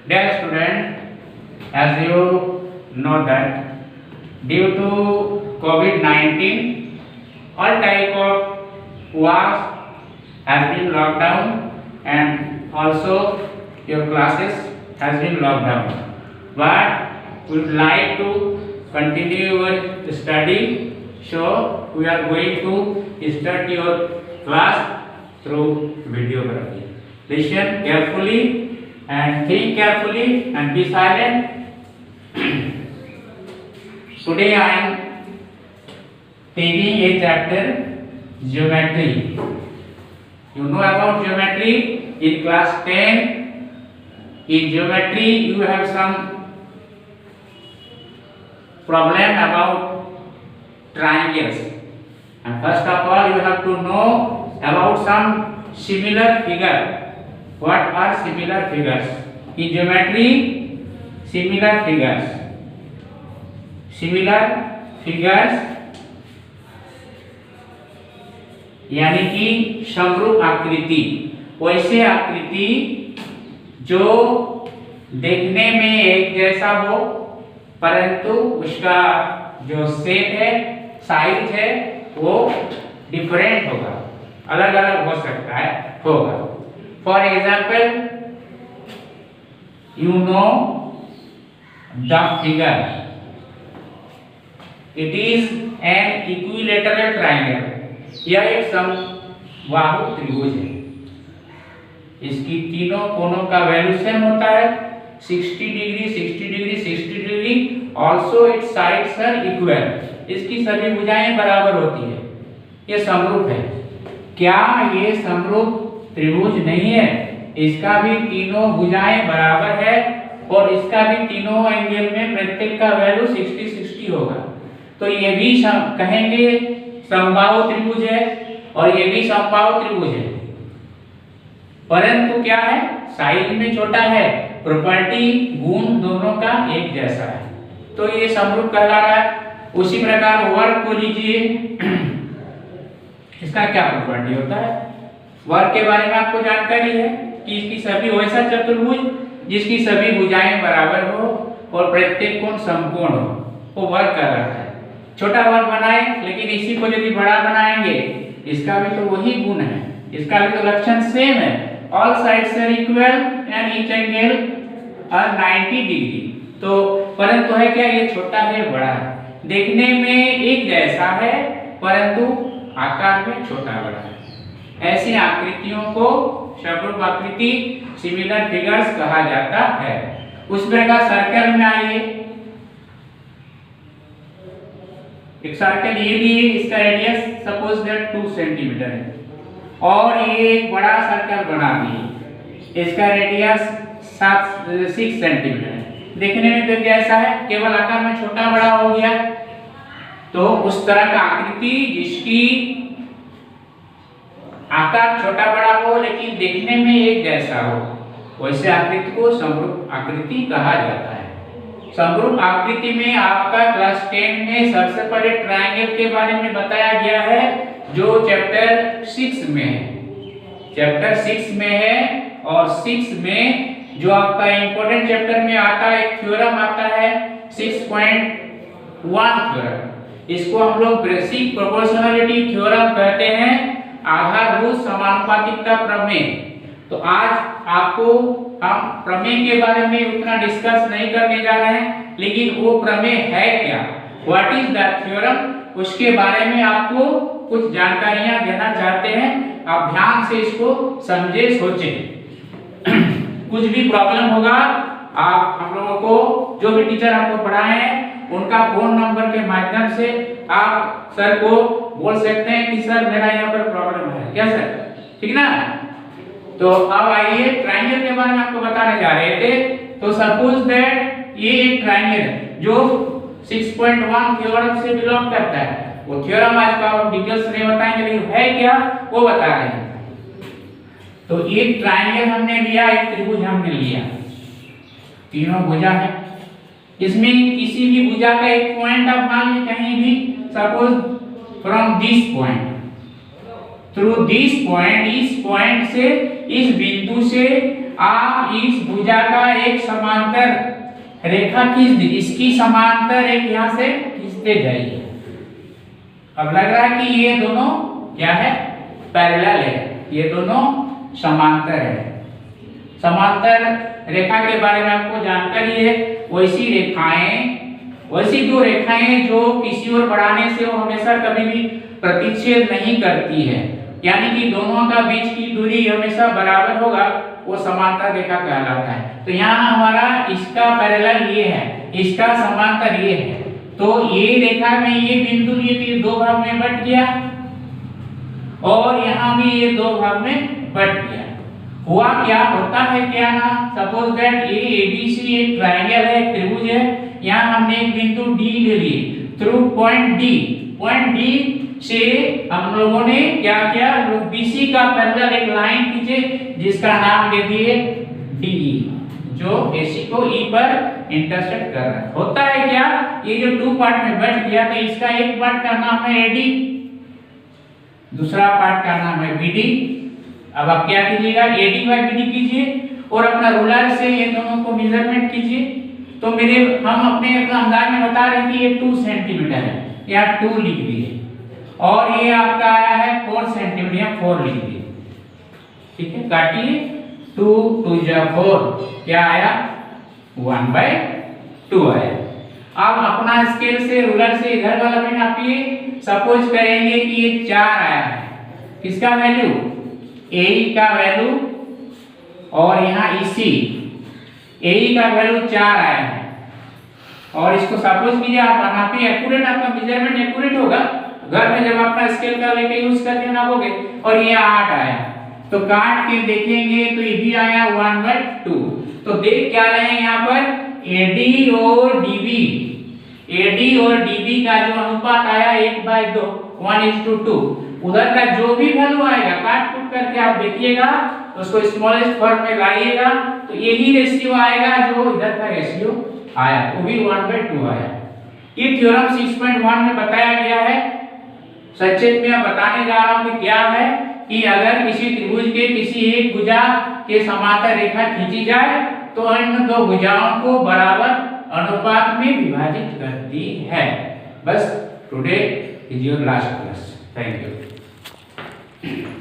Dear student, as you know that due to COVID-19, all type of works has been locked down and also your classes has been locked down. But we would like to continue your study, so we are going to start your class through videography. Listen carefully and think carefully and be silent. Today I am taking a chapter geometry. You know about geometry in class 10. In geometry you have some problem about triangles, and first of all you have to know about some similar figure. What are similar figures? In geometry, similar figures यानी कि समरूप आकृति, वैसे आकृति जो देखने में एक जैसा हो परंतु उसका जो शेप है, साइज है, वो डिफरेंट होगा, अलग अलग हो सकता है होगा. For example, you know the figure. It is an equilateral triangle. यह एक समबाहु त्रिभुज है. इसकी तीनों कोनों का वैल्यू सेम होता है, 60 degree, 60 degree, 60 degree. Also its sides are equal. इसकी सभी भुजाएं बराबर होती है. यह समरूप है. क्या ये समरूप त्रिभुज नहीं है? इसका भी तीनों भुजाएं बराबर है और इसका भी तीनों एंगल में प्रत्येक का वैल्यू 60-60 होगा. तो ये भी कहेंगे समबाहु त्रिभुज है और ये भी समबाहु त्रिभुज है, परंतु क्या है, साइज में छोटा है, प्रॉपर्टी गुण दोनों का एक जैसा है, तो ये समरूप कहला रहा है. उसी प्रकार वर्ग को लीजिए. इसका क्या प्रॉपर्टी होता है? वर्ग के बारे में आपको जानकारी है कि इसकी सभी वैसा चतुर्भुज जिसकी सभी भुजाएं बराबर हो और प्रत्येक कोण समकोण हो, वो वर्ग कहलाता है. छोटा वर्ग बनाए, लेकिन इसी को यदि बड़ा बनाएंगे, इसका भी तो वही गुण है, इसका भी तो लक्षण सेम है. All sides are equal and each angle are 90 degree. तो परंतु है क्या, ये छोटा है बड़ा है, देखने में एक जैसा है परंतु आकार में छोटा बड़ा है. ऐसी आकृतियों को समरूप आकृति, सिमिलर फिगर्स कहा जाता है. उस प्रकार सर्कल में आइए. एक सर्कल ये लिए, इसका रेडियस सपोज दैट 2 सेंटीमीटर है और ये एक बड़ा सर्कल बना दिए, इसका रेडियस 6 सेंटीमीटर है. देखने में तो जैसा है, केवल आकार में छोटा बड़ा हो गया. तो उस तरह का आकृति जिसकी आकार छोटा बड़ा हो लेकिन देखने में एक जैसा हो, वैसे आकृति को समरूप आकृति कहा जाता है. समरूप आकृति में आपका क्लास 10 में सबसे पहले ट्रायंगल के बारे में बताया गया है, जो चैप्टर 6 में है. चैप्टर 6 में है और 6 में जो आपका इंपॉर्टेंट चैप्टर में आता है, एक थ्योरम आता है 6.1 थ्योरम. इसको हम लोग बेसिक प्रोपोर्शनलिटी थ्योरम कहते हैं, आधारभूत समानुपातिकता प्रमेय. तो आज आपको हम प्रमेय के बारे में उतना डिस्कस नहीं करने जा रहे हैं, लेकिन वो प्रमेय है क्या, व्हाट इज द थ्योरम, उसके बारे में आपको कुछ जानकारियां देना चाहते हैं. आप ध्यान से इसको समझे, सोचें. कुछ भी प्रॉब्लम होगा, आप हम लोगों को जो भी टीचर आपको पढ़ाए हैं उनका फोन नंबर के माध्यम से आप सर को बोल सकते हैं कि सर मेरा यहाँ पर प्रॉब्लम है, क्या सर, ठीक ना. तो अब आइए ट्रायंगल के बारे में आपको बताने जा रहे थे. तो सपोज दैट ये एक ट्रायंगल है जो 6.1 थ्योरम से बिलोंग करता है. वो थ्योरम आज का हम डिटेल्स नहीं बताएंगे, लेकिन है क्या वो बता रहे हैं. तो एक ट्रायंगल हमने लिया, एक त्रिभुज हमने लिया, तीनों भुजा है. इसमें किसी भी भुजा का एक पॉइंट आप मान लीजिए कहीं भी, suppose from this point through this point, इस पॉइंट से, इस बिंदु से आप इस भुजा का एक समांतर रेखा खींच दीजिए, इसकी समांतर एक यहाँ से खींचते जाइए। अब लग रहा है कि ये दोनों क्या है, पैरेलल है, ये दोनों समांतर है। समांतर रेखा के बारे में आपको जानकारी है। वैसी दो रेखाएं जो किसी ओर बढ़ाने से वो हमेशा कभी भी प्रतिच्छेद नहीं करती है, यानी कि दोनों का बीच की दूरी हमेशा बराबर होगा, वो समांतर रेखा कहलाता है। तो यहाँ हमारा इसका पैरेलल ये है, इसका समांतर ये है। तो ये रेखा में ये बिंदु ये दो भाग में बट गया और यहाँ भी ये दो भाग में बट गया। हुआ क्या, होता है क्या ना, सपोज दैट ये एबीसी एक ट्रायंगल है, एक त्रिभुज है। यहाँ हमने एक बिंदु डी ले लिए, थ्रू पॉइंट डी से हम लोगों ने क्या किया, बीसी का पैरेलल एक लाइन खींचे जिसका नाम दे दिए डीई, जो एसी को ई पर इंटरसेक्ट कर रहा है। होता है क्या, ये जो टू पार्ट में बट गया तो इसका एक पार्ट का नाम है एडी, दूसरा पार्ट का नाम है बीडी। अब आप क्या कीजिएगा, एडी बाय बीडी कीजिए और अपना रूलर से ये दोनों को मेजरमेंट कीजिए। तो हम अपने अंदाज में बता रहे हैं कि ये 2 सेंटीमीटर है, यहाँ 2 लिख दिए और ये आपका आया है 4 सेंटीमीटर, यहाँ 4 लिख दिए। ठीक है, काटिए, 2 2 जा 4, क्या आया 1/2 आया। अब अपना स्केल से रूलर से इधर वाला भी नापिए। सपोज करेंगे कि ये 4 आया है, किसका वैल्यू, ए का वैल्यू, और यहाँ इसी ए का वैल्यू 4 आया है। और इसको सपोज कीजिए आप नापिए, एक्यूरेट, आपका मेजरमेंट एक्यूरेट होगा। घर में जब अपना स्केल का लेके यूज करके नापोगे और ये 8 आया, तो काट के देखेंगे तो ये भी आया 1/2। तो देख क्या रहे हैं यहाँ पर, एडी और डीबी, एडी और डीबी का जो अनुपात आया 1/2, 1:2। उधर का जो भी वैल्यू आएगा काट कूट करके आप देखिएगा, उसको स्मॉलेस्ट फॉर्म में लाइएगा तो यही रेशियो आएगा जो इधर का रेशियो आया, वो भी 1/2 आया। ये थ्योरम 6.1 में बताया गया है। संक्षेप में बताने जा रहा हूं कि क्या है, कि अगर किसी त्रिभुज के किसी एक भुजा के समांतर रेखा खींची जाए तो अन्य दो भुजाओं को बराबर अनुपात में विभाजित करती है। बस today is your last class. Thank you.